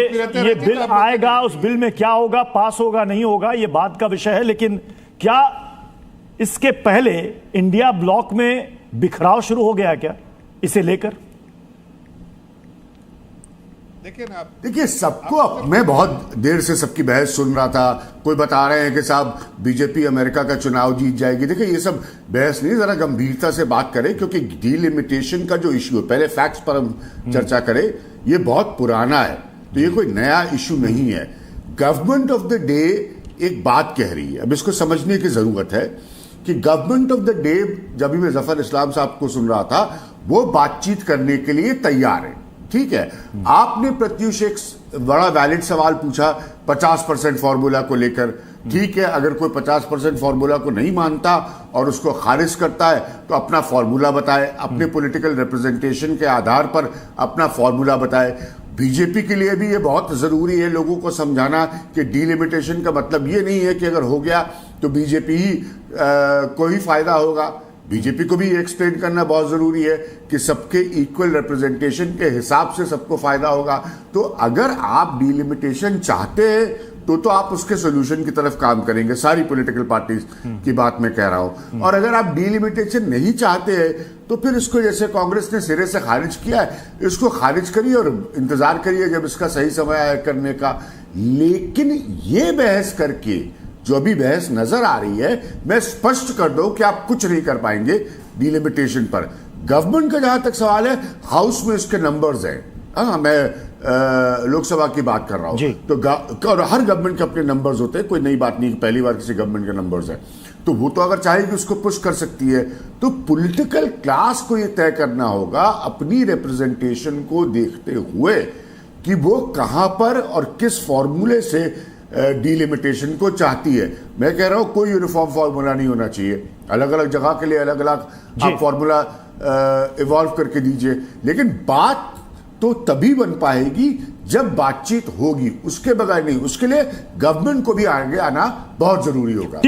ये बिल आएगा, उस बिल में क्या होगा, पास होगा नहीं होगा, ये बात का विषय है। लेकिन क्या इसके पहले इंडिया ब्लॉक में बिखराव शुरू हो गया क्या इसे लेकर? देखिए सबको, मैं बहुत देर से सबकी बहस सुन रहा था। कोई बता रहे हैं कि साहब बीजेपी अमेरिका का चुनाव जीत जाएगी। देखिए ये सब बहस नहीं, जरा गंभीरता से बात करें, क्योंकि डीलिमिटेशन का जो इश्यू है, पहले फैक्ट्स पर हम चर्चा करें। ये बहुत पुराना है, तो ये कोई नया इश्यू नहीं है। गवर्नमेंट ऑफ द डे एक बात कह रही है, अब इसको समझने की जरूरत है कि गवर्नमेंट ऑफ द डे, जब भी मैं जफर इस्लाम साहब को सुन रहा था, वो बातचीत करने के लिए तैयार है। ठीक है, आपने प्रत्युष एक बड़ा वैलिड सवाल पूछा 50% फॉर्मूला को लेकर। ठीक है, अगर कोई 50% फॉर्मूला को नहीं मानता और उसको खारिज करता है तो अपना फॉर्मूला बताए, अपने पॉलिटिकल रिप्रेजेंटेशन के आधार पर अपना फॉर्मूला बताए। बीजेपी के लिए भी ये बहुत जरूरी है लोगों को समझाना कि डीलिमिटेशन का मतलब ये नहीं है कि अगर हो गया तो बीजेपी ही को ही फायदा होगा। बीजेपी को भी एक्सप्लेन करना बहुत जरूरी है कि सबके इक्वल रिप्रेजेंटेशन के हिसाब से सबको फायदा होगा। तो अगर आप डीलिमिटेशन चाहते हैं तो आप उसके सोल्यूशन की तरफ काम करेंगे, सारी पॉलिटिकल पार्टीज की बात मैं कह रहा हूं। और अगर आप डीलिमिटेशन नहीं चाहते हैं तो फिर इसको, जैसे कांग्रेस ने सिरे से खारिज किया है, इसको खारिज करिए और इंतजार करिए जब इसका सही समय आए करने का। लेकिन ये बहस करके जो अभी बहस नजर आ रही है, मैं स्पष्ट कर दूं कि आप कुछ नहीं कर पाएंगे डीलिमिटेशन पर। गवर्नमेंट का जहां तक सवाल है, हाउस में इसके नंबर्स हैं। मैं लोकसभा की बात कर रहा हूं, तो और हर गवर्नमेंट के अपने नंबर्स होते हैं, कोई नई बात नहीं, पहली बार किसी गवर्नमेंट के नंबर्स हैं। तो वो तो अगर चाहेगी उसको पुश कर सकती है। तो पॉलिटिकल क्लास को यह तय करना होगा अपनी रिप्रेजेंटेशन को देखते हुए कि वो कहां पर और किस फॉर्मूले से डीलिमिटेशन को चाहती है। मैं कह रहा हूं कोई यूनिफॉर्म फॉर्मूला नहीं होना चाहिए, अलग अलग जगह के लिए अलग अलग आप फॉर्मूला इवॉल्व करके दीजिए। लेकिन बात तो तभी बन पाएगी जब बातचीत होगी, उसके बगैर नहीं। उसके लिए गवर्नमेंट को भी आगे आना बहुत जरूरी होगा।